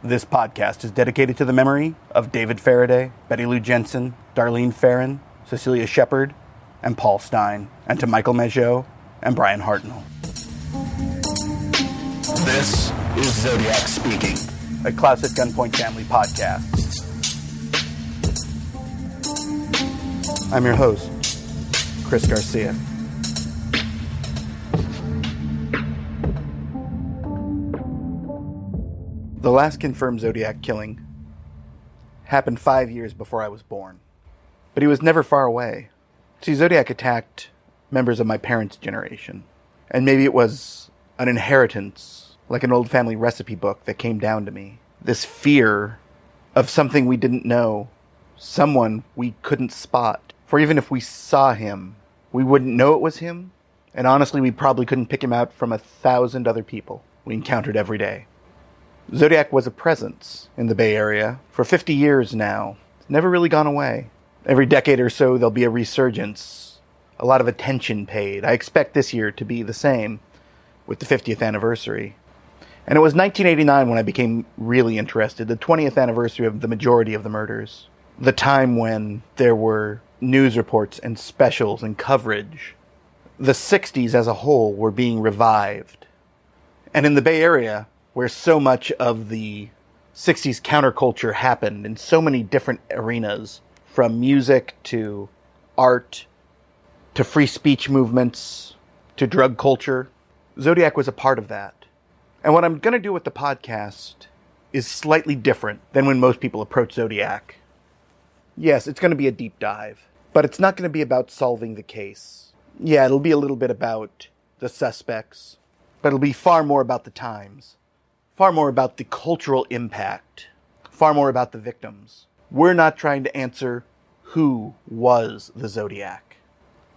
This podcast is dedicated to the memory of David Faraday, Betty Lou Jensen, Darlene Ferrin, Cecilia Shepard, and Paul Stein, and to Michael Mageau and Brian Hartnell. This is Zodiac Speaking, a Klaus at Gunpoint family podcast. I'm your host, Chris Garcia. The last confirmed Zodiac killing happened 5 years before I was born. But he was never far away. See, Zodiac attacked members of my parents' generation. And maybe it was an inheritance, like an old family recipe book that came down to me. This fear of something we didn't know, someone we couldn't spot. For even if we saw him, we wouldn't know it was him. And honestly, we probably couldn't pick him out from 1,000 other people we encountered every day. Zodiac was a presence in the Bay Area for 50 years now. It's never really gone away. Every decade or so, there'll be a resurgence, a lot of attention paid. I expect this year to be the same with the 50th anniversary. And it was 1989 when I became really interested, the 20th anniversary of the majority of the murders. The time when there were news reports and specials and coverage. The 60s as a whole were being revived. And in the Bay Area, where so much of the 60s counterculture happened in so many different arenas, from music to art to free speech movements to drug culture, Zodiac was a part of that. And what I'm going to do with the podcast is slightly different than when most people approach Zodiac. Yes, it's going to be a deep dive, but it's not going to be about solving the case. Yeah, it'll be a little bit about the suspects, but it'll be far more about the times. Far more about the cultural impact. Far more about the victims. We're not trying to answer who was the Zodiac.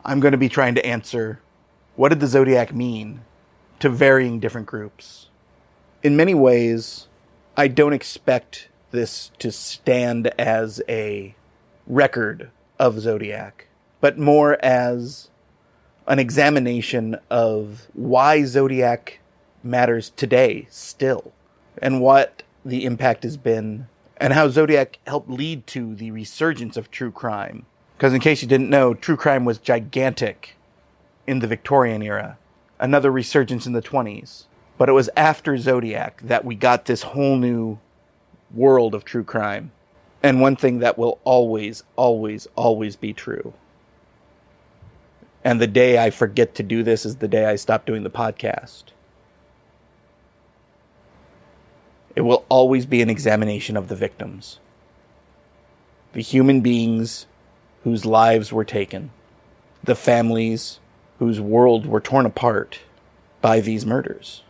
I'm going to be trying to answer, what did the Zodiac mean to varying different groups? In many ways, I don't expect this to stand as a record of Zodiac, but more as an examination of why Zodiac matters today still, and what the impact has been, and how Zodiac helped lead to the resurgence of true crime. Because in case you didn't know, true crime was gigantic in the Victorian era, another resurgence in the 20s. But it was after Zodiac that we got this whole new world of true crime. And one thing that will always, always, always be true. And the day I forget to do this is the day I stop doing the podcast. It will always be an examination of the victims. The human beings whose lives were taken. The families whose worlds were torn apart by these murders.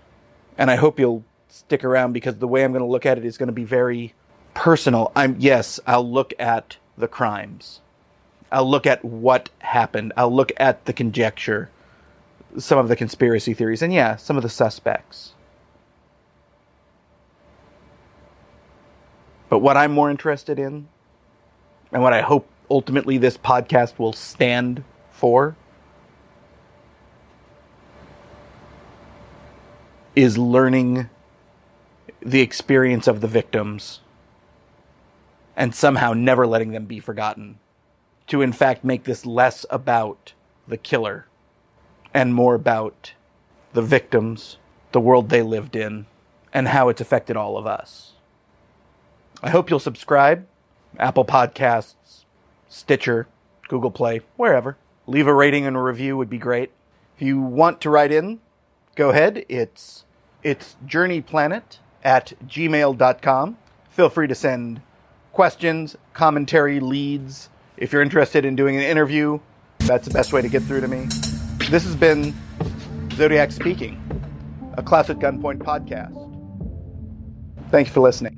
And I hope you'll stick around, because the way I'm going to look at it is going to be very personal. I'll look at the crimes. I'll look at what happened. I'll look at the conjecture, some of the conspiracy theories, and some of the suspects. But what I'm more interested in, and what I hope ultimately this podcast will stand for, is learning the experience of the victims and somehow never letting them be forgotten. To in fact make this less about the killer and more about the victims, the world they lived in, and how it's affected all of us. I hope you'll subscribe. Apple Podcasts, Stitcher, Google Play, wherever. Leave a rating and a review would be great. If you want to write in, go ahead. It's journeyplanet@gmail.com. Feel free to send questions, commentary, leads. If you're interested in doing an interview, that's the best way to get through to me. This has been Zodiac Speaking, a Klaus at Gunpoint podcast. Thank you for listening.